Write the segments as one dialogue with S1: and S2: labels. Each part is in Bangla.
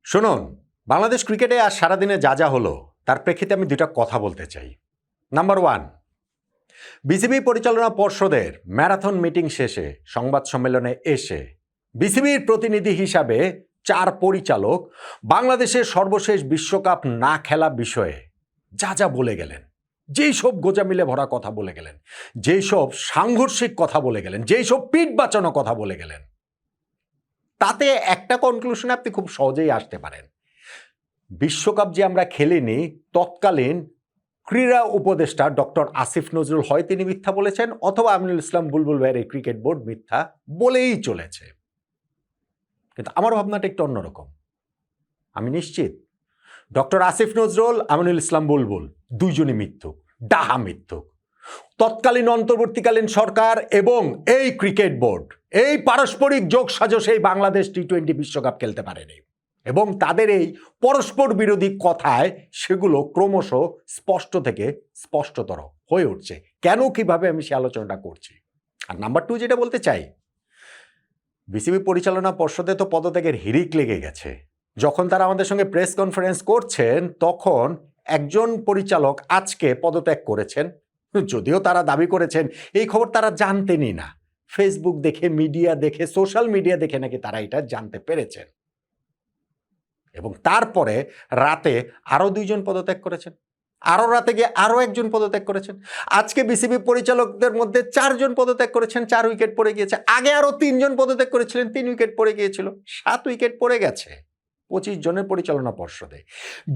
S1: শুনুন, বাংলাদেশ ক্রিকেটে আজ সারাদিনে যা যা হলো তার প্রেক্ষিতে আমি দুইটা কথা বলতে চাই। নাম্বার ওয়ান, বিসিবি পরিচালনা পর্ষদের ম্যারাথন মিটিং শেষে সংবাদ সম্মেলনে এসে বিসিবির প্রতিনিধি হিসাবে 4 পরিচালক বাংলাদেশের সর্বশেষ বিশ্বকাপ না খেলা বিষয়ে যা যা বলে গেলেন, যেই সব গোজামিলে ভরা কথা বলে গেলেন, যেই সব সাংঘর্ষিক কথা বলে গেলেন, যেই সব পিঠ বাঁচানো কথা বলে গেলেন, তাতে একটা কনক্লুশনে আপনি খুব সহজেই আসতে পারেন। বিশ্বকাপ যে আমরা খেলিনি, তৎকালীন ক্রীড়া উপদেষ্টা ডক্টর আসিফ নজরুল হয় তিনি মিথ্যা বলেছেন, অথবা আমিনুল ইসলাম বুলবুল ভাইয়ের এই ক্রিকেট বোর্ড মিথ্যা বলেই চলেছে। কিন্তু আমার ভাবনাটা একটু অন্যরকম। আমি নিশ্চিত ডক্টর আসিফ নজরুল, আমিনুল ইসলাম বুলবুল দুইজনই মিথ্যুক, ডাহা মিথ্যুক। তৎকালীন অন্তর্বর্তীকালীন সরকার এবং এই ক্রিকেট বোর্ড এই পারস্পরিক যোগসাজশ এই বাংলাদেশ টি-20 বিশ্বকাপ খেলতে পারেনি, এবং তাদের এই পরস্পর বিরোধী কথায় সেগুলো ক্রমশ স্পষ্ট থেকে স্পষ্টতর হয়ে উঠছে। কেন, কিভাবে আমি সে আলোচনাটা করছি। আর নাম্বার 2 যেটা বলতে চাই, বিসিবি পরিচালনা পর্ষদে তো পদত্যাগের হিড়িক লেগে গেছে। যখন তারা আমাদের সঙ্গে প্রেস কনফারেন্স করছেন, তখন একজন পরিচালক আজকে পদত্যাগ করেছেন, যদিও তারা দাবি করেছেন এই খবর তারা জানতেনই না। ফেসবুক দেখে, মিডিয়া দেখে, সোশ্যাল মিডিয়া দেখে নাকি তারা এটা জানতে পেরেছেন, এবং তারপরে রাতে আরও 2 জন পদত্যাগ করেছেন, আরও রাতে গিয়ে আরও একজন পদত্যাগ করেছেন। আজকে বিসিবি পরিচালকদের মধ্যে 4 জন পদত্যাগ করেছেন, 4 উইকেট পড়ে গিয়েছে। আগে আরও 3 জন পদত্যাগ করেছিলেন, 3 উইকেট পড়ে গিয়েছিল, 7 উইকেট পড়ে গেছে 25 জনের পরিচালনা পর্ষদে।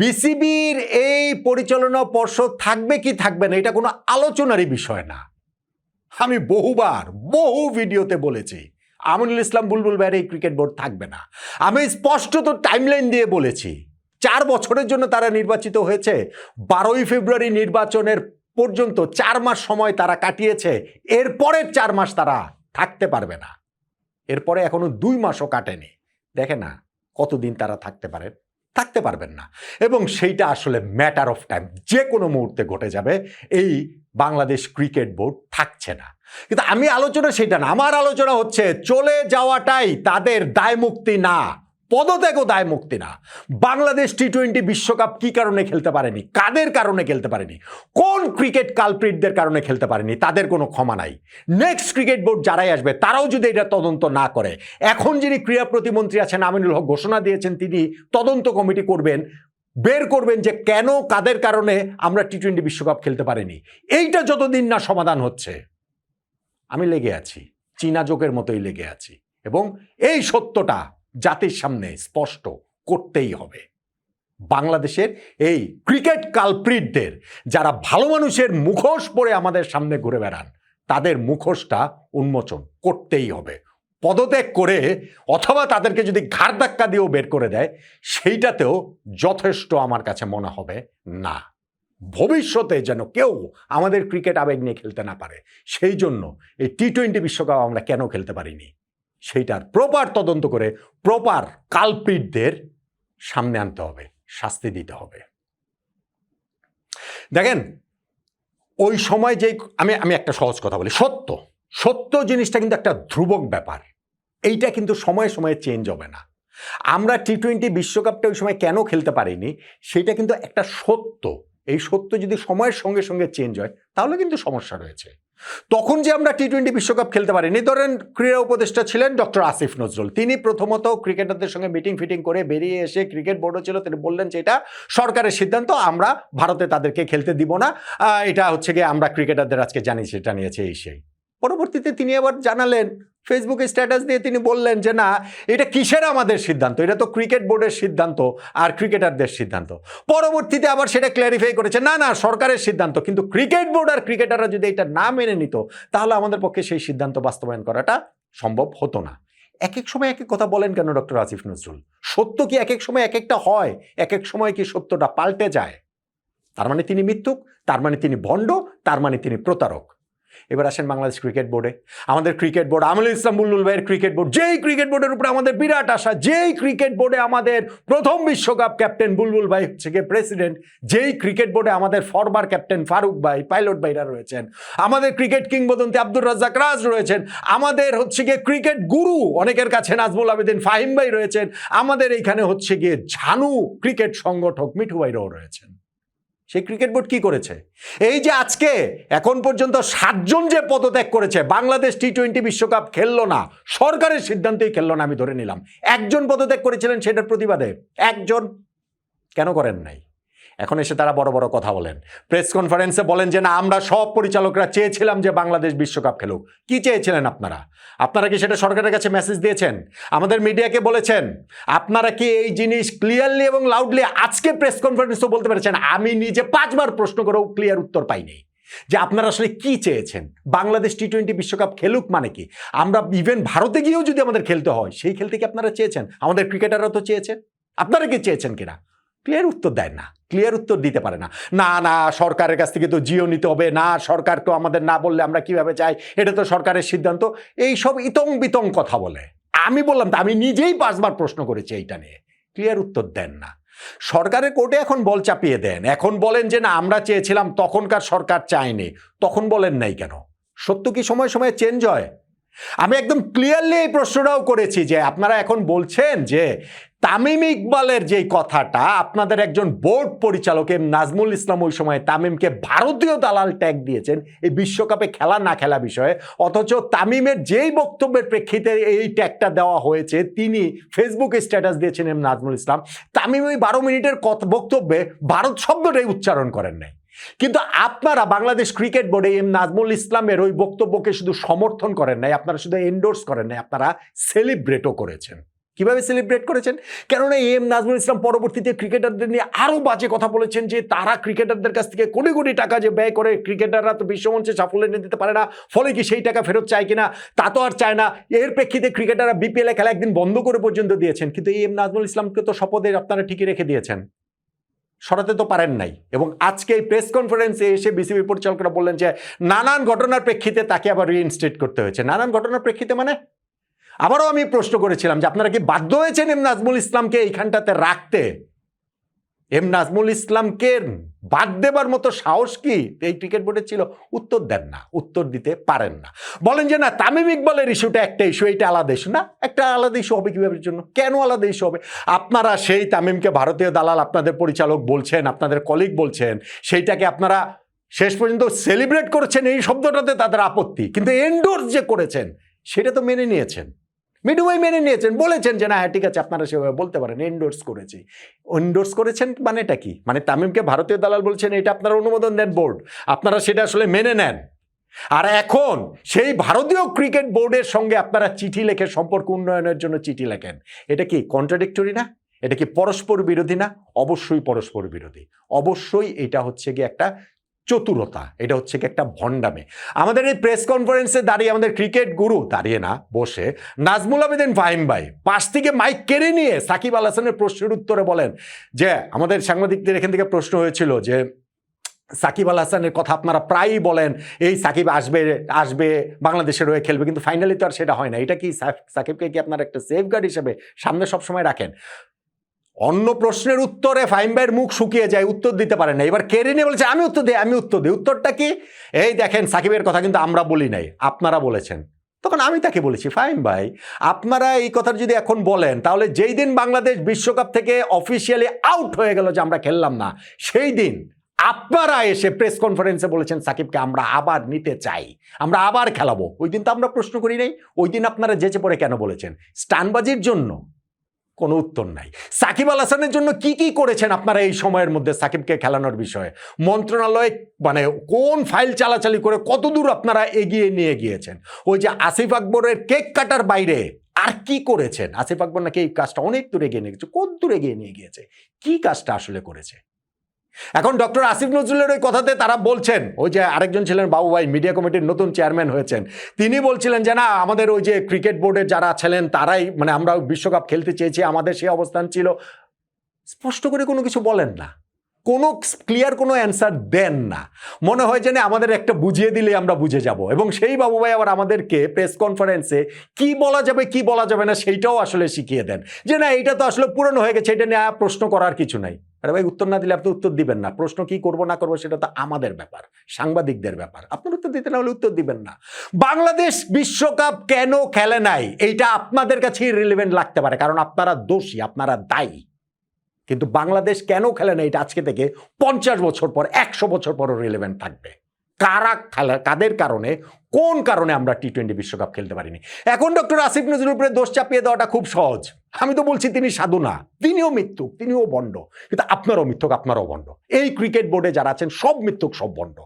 S1: বিসিবির এই পরিচালনা পর্ষদ থাকবে কি থাকবে না, এটা কোনো আলোচনারই বিষয় না। আমি বহু ভিডিওতে বলেছি আমিনুল ইসলাম বুলবুল ভাইয়ের এই ক্রিকেট বোর্ড থাকবে না। আমি স্পষ্টত টাইমলাইন দিয়ে বলেছি 4 বছরের জন্য তারা নির্বাচিত হয়েছে। 12ই ফেব্রুয়ারি নির্বাচনের পর্যন্ত 4 মাস সময় তারা কাটিয়েছে। এরপরের 4 মাস তারা থাকতে পারবে না। এরপরে এখনো 2 মাসও কাটেনি। দেখে না কতদিন তারা থাকতে পারবেন না, এবং সেইটা আসলে ম্যাটার অফ টাইম, যে কোনো মুহূর্তে ঘটে যাবে। এই বাংলাদেশ ক্রিকেট বোর্ড থাকছে না। কিন্তু আমি আলোচনা সেটা না, আমার আলোচনা হচ্ছে চলে যাওয়াটাই তাদের দায়মুক্তি না, পদত্যাগও দায়মুক্তি না। বাংলাদেশ টি-20 বিশ্বকাপ কি কারণে খেলতে পারেনি, কাদের কারণে খেলতে পারেনি, কোন ক্রিকেট কালপ্রিটদের কারণে খেলতে পারেনি, তাদের কোনো ক্ষমা নাই। নেক্সট ক্রিকেট বোর্ড যারাই আসবে তারাও যদি এটা তদন্ত না করে, এখন যিনি ক্রীড়া প্রতিমন্ত্রী আছেন আমিনুল হক ঘোষণা দিয়েছেন তিনি তদন্ত কমিটি করবেন, বের করবেন যে কেন, কাদের কারণে আমরা টি-20 বিশ্বকাপ খেলতে পারিনি। এইটা যতদিন না সমাধান হচ্ছে আমি লেগে আছি, চীনা জোকের মতোই লেগে আছি, এবং এই সত্যটা জাতির সামনে স্পষ্ট করতেই হবে। বাংলাদেশের এই ক্রিকেট কালপ্রিটদের, যারা ভালো মানুষের মুখোশ পরে আমাদের সামনে ঘুরে বেড়ান, তাদের মুখোশটা উন্মোচন করতেই হবে। পদত্যাগ করে অথবা তাদেরকে যদি ঘাড় ধাক্কা দিয়েও বের করে দেয়, সেইটাতেও যথেষ্ট আমার কাছে মনে হবে না। ভবিষ্যতে যেন কেউ আমাদের ক্রিকেট আবেগ নিয়ে খেলতে না পারে, সেই জন্য এই টি-20 বিশ্বকাপ আমরা কেন খেলতে পারিনি সেইটার প্রপার তদন্ত করে প্রপার কালপ্রিটদের সামনে আনতে হবে, শাস্তি দিতে হবে। দেখেন, ওই সময় যে আমি একটা সহজ কথা বলি, সত্য জিনিসটা কিন্তু একটা ধ্রুবক ব্যাপার। এইটা কিন্তু সময়ে সময়ে চেঞ্জ হবে না। আমরা টি-20 বিশ্বকাপটা ওই সময় কেন খেলতে পারিনি সেটা কিন্তু একটা সত্য। এই সত্য যদি সময়ের সঙ্গে সঙ্গে চেঞ্জ হয় তাহলে কিন্তু সমস্যা রয়েছে। তখন যে আমরা টি-20 বিশ্বকাপ খেলতে পারিনি, ধরেন ক্রীড়া উপদেষ্টা ছিলেন ডক্টর আসিফ নজরুল, তিনি প্রথমত ক্রিকেটারদের সঙ্গে মিটিং ফিটিং করে বেরিয়ে এসে, ক্রিকেট বোর্ডও ছিল, তিনি বললেন যে এটা সরকারের সিদ্ধান্ত, আমরা ভারতে তাদেরকে খেলতে দিব না, এটা হচ্ছে গিয়ে আমরা ক্রিকেটারদের আজকে জানিয়েছে এই সেই। পরবর্তীতে তিনি আবার জানালেন, ফেসবুকে স্ট্যাটাস দিয়ে তিনি বললেন যে না, এটা কিসের আমাদের সিদ্ধান্ত, এটা তো ক্রিকেট বোর্ডের সিদ্ধান্ত আর ক্রিকেটারদের সিদ্ধান্ত। পরবর্তীতে আবার সেটা ক্ল্যারিফাই করেছে, না সরকারের সিদ্ধান্ত, কিন্তু ক্রিকেট বোর্ড আর ক্রিকেটাররা যদি এটা না মেনে নিত তাহলে আমাদের পক্ষে সেই সিদ্ধান্ত বাস্তবায়ন করাটা সম্ভব হতো না। এক এক সময় এক এক কথা বলেন কেন ডক্টর আসিফ নজরুল? সত্য কি এক এক সময় এক একটা হয়? এক এক সময় কি সত্যটা পাল্টে যায়? তার মানে তিনি মিথ্যুক, তার মানে তিনি ভণ্ড, তার মানে তিনি প্রতারক। এবার আসেন বাংলাদেশ ক্রিকেট বোর্ডে। আমাদের ক্রিকেট বোর্ড আমল ইসলাম বুলবুল ভাইয়ের ক্রিকেট বোর্ড, যেই ক্রিকেট বোর্ডের উপরে আমাদের বিরাট আশা, যেই ক্রিকেট বোর্ডে আমাদের প্রথম বিশ্বকাপ ক্যাপ্টেন বুলবুল ভাই হচ্ছে গিয়ে প্রেসিডেন্ট, যেই ক্রিকেট বোর্ডে আমাদের ফরবার ক্যাপ্টেন ফারুক ভাই, পাইলট ভাইরা রয়েছেন, আমাদের ক্রিকেট কিংবদন্তি আব্দুর রাজ্জাক রাজ রয়েছেন, আমাদের হচ্ছে গিয়ে ক্রিকেট গুরু অনেকের কাছে নাজমুল আবেদিন ফাহিম ভাই রয়েছেন, আমাদের এইখানে হচ্ছে গিয়ে ঝানু ক্রিকেট সংগঠক মিঠু ভাইরাও রয়েছেন। সেই ক্রিকেট বোর্ড কি করেছে? এই যে আজকে এখন পর্যন্ত 7 জন যে পদত্যাগ করেছে, বাংলাদেশ টি-20 বিশ্বকাপ খেললো না, সরকারের সিদ্ধান্তই খেললো না, আমি ধরে নিলাম একজন পদত্যাগ করেছিলেন সেটার প্রতিবাদে, একজন। কেন করেন নাই? এখন এসে তারা বড় বড় কথা বলেন, প্রেস কনফারেন্সে বলেন যে না আমরা সব পরিচালকরা চেয়েছিলাম যে বাংলাদেশ বিশ্বকাপ খেলুক। কি চেয়েছিলেন আপনারা? আপনারা কি সেটা সরকারের কাছে মেসেজ দিয়েছেন? আমাদের মিডিয়াকে বলেছেন? আপনারা কি এই জিনিস ক্লিয়ারলি এবং লাউডলি আজকে প্রেস কনফারেন্সও বলতে পেরেছেন? আমি নিজে 5 বার প্রশ্ন করেও ক্লিয়ার উত্তর পাইনি যে আপনারা আসলে কি চেয়েছেন। বাংলাদেশ টি-20 বিশ্বকাপ খেলুক মানে কি? আমরা ইভেন ভারতে গিয়েও যদি আমাদের খেলতে হয়, সেই খেলতে কি আপনারা চেয়েছেন? আমাদের ক্রিকেটাররা তো চেয়েছেন। আপনারা কি চেয়েছেন কিনা? ক্লিয়ার উত্তর দেয় না, ক্লিয়ার উত্তর দিতে পারে না। না না সরকারের কাছ থেকে তো জিও নিতে হবে, না সরকার তো আমাদের না বললে আমরা কিভাবে চাই, এটা তো সরকারের সিদ্ধান্ত, এই সব ইতং বিতং কথা বলে। আমি বললাম তো, আমি নিজেই 5 বার প্রশ্ন করেছি এইটা নিয়ে, ক্লিয়ার উত্তর দেন না। সরকারের কোর্টে এখন বল চাপিয়ে দেন, এখন বলেন যে না আমরা চেয়েছিলাম, তখনকার সরকার চায়নি। তখন বলেন নাই কেন? সত্য কি সময় সময় চেঞ্জ হয়? আমি একদম ক্লিয়ারলি এই প্রশ্নটাও করেছি যে আপনারা এখন বলছেন যে তামিম ইকবালের যে কথাটা, আপনাদের একজন বোর্ড পরিচালক নাজমুল ইসলাম ওই সময় তামিমকে ভারতীয় দালাল ট্যাগ দিয়েছেন এই বিশ্বকাপে খেলা না খেলা বিষয়ে, অথচ তামিমের যেই বক্তব্যের প্রেক্ষিতে এই ট্যাগটা দেওয়া হয়েছে, তিনি ফেসবুকে স্ট্যাটাস দিয়েছেন নাজমুল ইসলাম, তামিম ওই 12 মিনিটের বক্তব্যে ভারত শব্দটাই উচ্চারণ করেন নাই। কিন্তু আপনারা বাংলাদেশ ক্রিকেট বোর্ডে নাজমুল ইসলামের ওই বক্তব্যকে শুধু সমর্থন করেন নাই, আপনারা শুধু এন্ডোর্স করেন নাই, আপনারা সেলিব্রেটও করেছেন। কিভাবে সেলিব্রেট করেছেন? কেননা নাজমুল ইসলাম পরবর্তীতে ক্রিকেটারদের নিয়ে আরো বাজে কথা বলেছেন যে তারা ক্রিকেটারদের কাছ থেকে কোটি কোটি টাকা যে ব্যয় করে, ক্রিকেটাররা তো বিশ্বমঞ্চে সাফল্য এনে দিতে পারে না, ফলে কি সেই টাকা ফেরত চায় কিনা? তা তো আর চায় না। এর প্রেক্ষিতে ক্রিকেটাররা বিপিএল খেলা একদিন বন্ধ করে পর্যন্ত দিয়েছেন, কিন্তু নাজমুল ইসলামকে তো শপথে আপনারা ঠিকই রেখে দিয়েছেন, সরাতে তো পারেন নাই। এবং আজকে এই প্রেস কনফারেন্সে এসে বিসিবি পরিচালকরা বললেন যে নানান ঘটনার প্রেক্ষিতে তাকে আবার রিইনস্টেট করতে হয়েছে। নানান ঘটনার প্রেক্ষিতে মানে? আবারও আমি প্রশ্ন করেছিলাম যে আপনারা কি বাধ্য হয়েছেন নাজমুল ইসলামকে এইখানটাতে রাখতে? নাজমুল ইসলামকে বাদ দেবার মতো সাহস কি এই ক্রিকেট বোর্ডে ছিল? উত্তর দেন না, উত্তর দিতে পারেন না। বলেন যে না তামিম ইকবালের ইস্যুটা একটা ইস্যু, এইটা আলাদা ইস্যু না। একটা আলাদা ইস্যু হবে কিভাবে জন্য? কেন আলাদা ইস্যু হবে? আপনারা সেই তামিমকে ভারতীয় দালাল আপনাদের পরিচালক বলছেন, আপনাদের কলিগ বলছেন, সেইটাকে আপনারা শেষ পর্যন্ত সেলিব্রেট করেছেন, এই শব্দটাতে তাদের আপত্তি, কিন্তু এন্ডোর্স যে করেছেন সেটা তো মেনে নিয়েছেন। মিঠু ভাই মেনে নিয়েছেন, বলেছেন যে না হ্যাঁ ঠিক আছে আপনারা সেভাবে বলতে পারেন, এন্ডোর্স করেছি। এন্ডোর্স করেছেন মানে এটা কি? মানে তামিমকে ভারতীয় দালাল বলছেন, এটা আপনারা অনুমোদন দেন বোর্ড, আপনারা সেটা আসলে মেনে নেন। আর এখন সেই ভারতীয় ক্রিকেট বোর্ডের সঙ্গে আপনারা চিঠি লেখে সম্পর্ক উন্নয়নের জন্য চিঠি লেখেন। এটা কি কন্ট্রাডিক্টরি না? এটা কি পরস্পর বিরোধী না? অবশ্যই পরস্পর বিরোধী, অবশ্যই এটা হচ্ছে গিয়ে একটা চতুরতা, এটা হচ্ছে কি একটা ভণ্ডামি। আমাদের এই প্রেস কনফারেন্সে দাঁড়িয়ে আমাদের ক্রিকেট গুরু দাঁড়িয়ে না বসে নাজমুল আবেদিন ফাহিম ভাই পাশ থেকে মাইক কেড়ে নিয়ে সাকিব আল হাসানের প্রশ্নের উত্তরে বলেন যে আমাদের সাংবাদিকদের এখান থেকে প্রশ্ন হয়েছিল যে সাকিব আল হাসানের কথা আপনারা প্রায়ই বলেন, এই সাকিব আসবে আসবে বাংলাদেশের হয়ে খেলবে, কিন্তু ফাইনালি তো আর সেটা হয় না। এটা কি সাকিবকে কি আপনারা একটা সেফগার্ড হিসেবে সামনে সবসময় রাখেন? অন্য প্রশ্নের উত্তরে ফাহিম ভাইয়ের মুখ শুকিয়ে যায়, উত্তর দিতে পারেন না। এবার কেড়ে নিয়ে বলছে আমি উত্তর দিই, আমি উত্তর দিই। উত্তরটা কি? এই দেখেন সাকিবের কথা কিন্তু আমরা বলি নাই, আপনারা বলেছেন। তখন আমি তাকে বলেছি ফাহিম ভাই আপনারা এই কথা যদি এখন বলেন, তাহলে যেই দিন বাংলাদেশ বিশ্বকাপ থেকে অফিসিয়ালি আউট হয়ে গেল যে আমরা খেললাম না, সেই দিন আপনারা এসে প্রেস কনফারেন্সে বলেছেন সাকিবকে আমরা আবার নিতে চাই, আমরা আবার খেলাবো। ওই দিন তো আমরা প্রশ্ন করি নাই, ওই দিন আপনারা যেচে পড়ে কেন বলেছেন? স্টানবাজির জন্য? কোনো উত্তর নাই। সাকিব আল হাসানের জন্য কি কি করেছেন আপনারা এই সময়ের মধ্যে সাকিবকে খেলানোর বিষয়ে? মন্ত্রণালয়ে মানে কোন ফাইল চালাচালি করে কতদূর আপনারা এগিয়ে নিয়ে গিয়েছেন? ওই যে আসিফ আকবরের কেক কাটার বাইরে আর কি করেছেন? আসিফ আকবর নাকি এই কাজটা অনেক দূর এগিয়ে নিয়ে গেছে, কত দূর এগিয়ে নিয়ে গিয়েছে, কি কাজটা আসলে করেছে? এখন ডক্টর আসিফ নজরুলের ওই কথাতে তারা বলছেন, ওই যে আরেকজন ছিলেন বাবু ভাই মিডিয়া কমিটির নতুন চেয়ারম্যান হয়েছেন, তিনি বলছিলেন যে না আমাদের ওই যে ক্রিকেট বোর্ডের যারা ছিলেন তারাই মানে আমরা বিশ্বকাপ খেলতে চেয়েছি, আমাদের সেই অবস্থান ছিল। স্পষ্ট করে কোনো কিছু বলেন না। কোনো ক্লিয়ার কোনো অ্যান্সার দেন না। মনে হয় যেন আমাদের একটা বুঝিয়ে দিলে আমরা বুঝে যাব, এবং সেই বাবু ভাই আবার আমাদেরকে প্রেস কনফারেন্সে কি বলা যাবে কি বলা যাবে না সেইটাও আসলে শিখিয়ে দেন, যে না এটা তো আসলে পুরনো হয়ে গেছে, এটা নিয়ে প্রশ্ন করার কিছু নাই। আরে ভাই, উত্তর না দিলে আপনি উত্তর দিবেন না, প্রশ্ন কি করবো না করবো সেটা তো আমাদের ব্যাপার, সাংবাদিকদের ব্যাপার। আপনার উত্তর দিতে না হলে উত্তর দিবেন না। বাংলাদেশ বিশ্বকাপ কেন খেলে নাই এইটা আপনাদের কাছে রিলেভেন্ট লাগতে পারে, কারণ আপনারা দোষী, আপনারা দায়ী। কিন্তু বাংলাদেশ কেন খেলে না এটা আজকে থেকে 50 বছর পর, 100 বছর পরও রিলেভেন্ট থাকবে। কাদের কারণে, কোন কারণে আমরা টি-20 বিশ্বকাপ খেলতে পারিনি। এখন ডক্টর আসিফ নজরুলের উপরে দোষ চাপিয়ে দেওয়াটা খুব সহজ। আমি তো বলছি তিনি সাধু না, তিনিও মিথ্যুক, তিনিও ভণ্ড, কিন্তু আপনারও মিথ্যুক, আপনারও ভণ্ড। এই ক্রিকেট বোর্ডে যারা আছেন সব মিথ্যুক, সব ভণ্ড।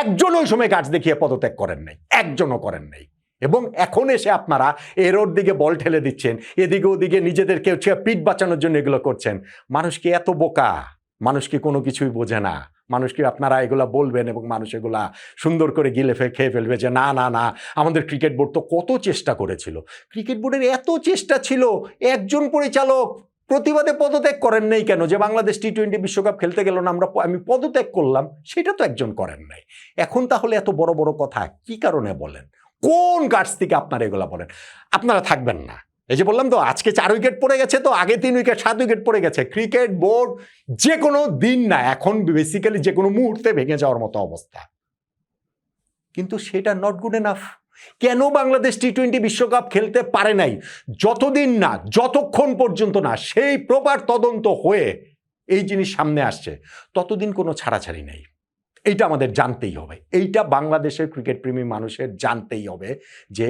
S1: একজন ওই সময় গাছ দেখিয়ে পদত্যাগ করেন নাই, একজনও করেন নাই। এবং এখন এসে আপনারা এরোর দিকে বল ঠেলে দিচ্ছেন, এদিকে ওদিকে নিজেদেরকে পিঠ বাঁচানোর জন্য এগুলো করছেন। মানুষ কি এত বোকা? মানুষ কি কোনো কিছুই বোঝে না? মানুষকে আপনারা এগুলা বলবেন এবং মানুষ এগুলা সুন্দর করে গিলে খেয়ে ফেলবে যে না না না, আমাদের ক্রিকেট বোর্ড তো কত চেষ্টা করেছিল। ক্রিকেট বোর্ডের এত চেষ্টা ছিল, একজন পরিচালক প্রতিবাদে পদত্যাগ করেন নাই কেন? যে বাংলাদেশ টি-20 বিশ্বকাপ খেলতে গেল না, আমি পদত্যাগ করলাম, সেটা তো একজন করেন নাই। এখন তাহলে এত বড় বড় কথা কি কারণে বলেন? কোন গাছ থেকে আপনারা এগুলা বলেন? আপনারা থাকবেন না। এই যে বললাম তো, আজকে 4 উইকেট পড়ে গেছে, তো আগে 3 উইকেট 7 উইকেট পড়ে গেছে। ক্রিকেট বোর্ড যে কোনো দিন না, এখন বেসিক্যালি যে কোনো মুহূর্তে ভেঙে যাওয়ার মতো অবস্থা। কিন্তু সেটা নট গুড এনাফ। কেন বাংলাদেশ টি-20 বিশ্বকাপ খেলতে পারে নাই? যতদিন না, যতক্ষণ পর্যন্ত না সেই প্রপার তদন্ত হয়ে এই জিনিস সামনে আসছে, ততদিন কোনো ছাড়াছাড়ি নেই। এইটা আমাদের জানতেই হবে, এইটা বাংলাদেশের ক্রিকেট প্রেমী মানুষের জানতেই হবে যে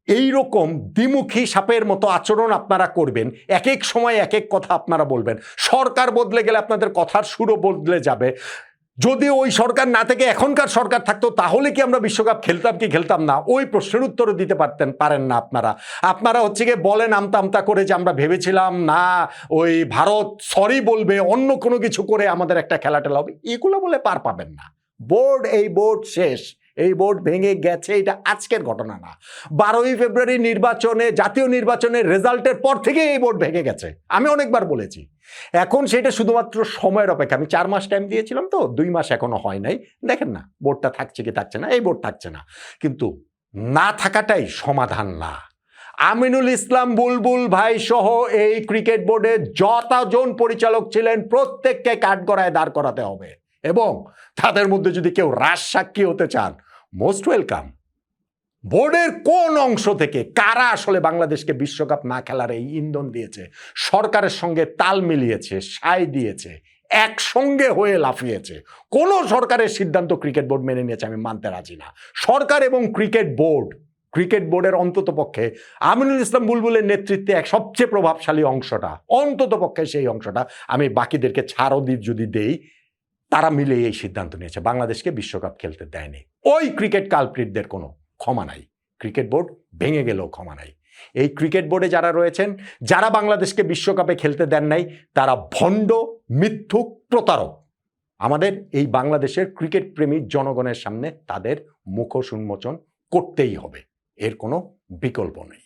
S1: এই রকম দ্বিমুখী সাপের মতো আচরণ আপনারা করবেন, এক এক সময় এক এক কথা আপনারা বলবেন। সরকার বদলে গেলে আপনাদের কথার সুরও বদলে যাবে। যদি ওই সরকার না থেকে এখনকার সরকার থাকতো, তাহলে কি আমরা বিশ্বকাপ খেলতাম কি খেলতাম না, ওই প্রশ্নের উত্তরও দিতে পারেন না আপনারা হচ্ছে গিয়ে বলেন আমতা আমতা করে যে আমরা ভেবেছিলাম না ওই ভারত সরি বলবে, অন্য কোনো কিছু করে আমাদের একটা খেলা টেলা হবে, এগুলো বলে পার পাবেন না। এই বোর্ড শেষ, এই বোর্ড ভেঙে গেছে, এটা আজকের ঘটনা না। 12ই ফেব্রুয়ারি নির্বাচনে, জাতীয় নির্বাচনের রেজাল্টের পর থেকে এই বোর্ড ভেঙে গেছে, আমি অনেকবার বলেছি। এখন সেটা শুধুমাত্র সময়ের অপেক্ষা। আমি 4 মাস টাইম দিয়েছিলাম, তো 2 মাস এখনো হয় নাই। দেখেন না বোর্ডটা থাকছে কি থাকছে না, এই বোর্ড থাকছে না, কিন্তু না থাকাটাই সমাধান না। আমিনুল ইসলাম বুলবুল ভাই সহ এই ক্রিকেট বোর্ডে যতজন পরিচালক ছিলেন প্রত্যেককে কাঠগড়ায় দাঁড় করাতে হবে, এবং তাদের মধ্যে যদি কেউ রাজসাক্ষী হতে চান, মোস্ট ওয়েলকাম। বোর্ডের কোন অংশ থেকে কারা আসলে বাংলাদেশকে বিশ্বকাপ না খেলার এই ইন্ধন দিয়েছে, সরকারের সঙ্গে তাল মিলিয়েছে, সায় দিয়েছে, একসঙ্গে হয়ে লাফিয়েছে? কোন সরকারের সিদ্ধান্ত ক্রিকেট বোর্ড মেনে নিয়েছে আমি মানতে রাজি না। সরকার এবং ক্রিকেট বোর্ডের অন্তত পক্ষে আমিনুল ইসলাম বুলবুলের নেতৃত্বে এক সবচেয়ে প্রভাবশালী অংশটা, অন্তত পক্ষে সেই অংশটা, আমি বাকিদেরকে ছাড়ও যদি দেই, তারা মিলে এই সিদ্ধান্ত নিয়েছে, বাংলাদেশকে বিশ্বকাপ খেলতে দেয়নি। ওই ক্রিকেট কালপ্রিটদের কোনো ক্ষমা নাই, ক্রিকেট বোর্ড ভেঙে গেলেও ক্ষমা নাই। এই ক্রিকেট বোর্ডে যারা রয়েছেন, যারা বাংলাদেশকে বিশ্বকাপে খেলতে দেন নাই, তারা ভণ্ড, মিথ্যুক, প্রতারক। আমাদের এই বাংলাদেশের ক্রিকেট প্রেমী জনগণের সামনে তাদের মুখোশ উন্মোচন করতেই হবে, এর কোনো বিকল্প নেই।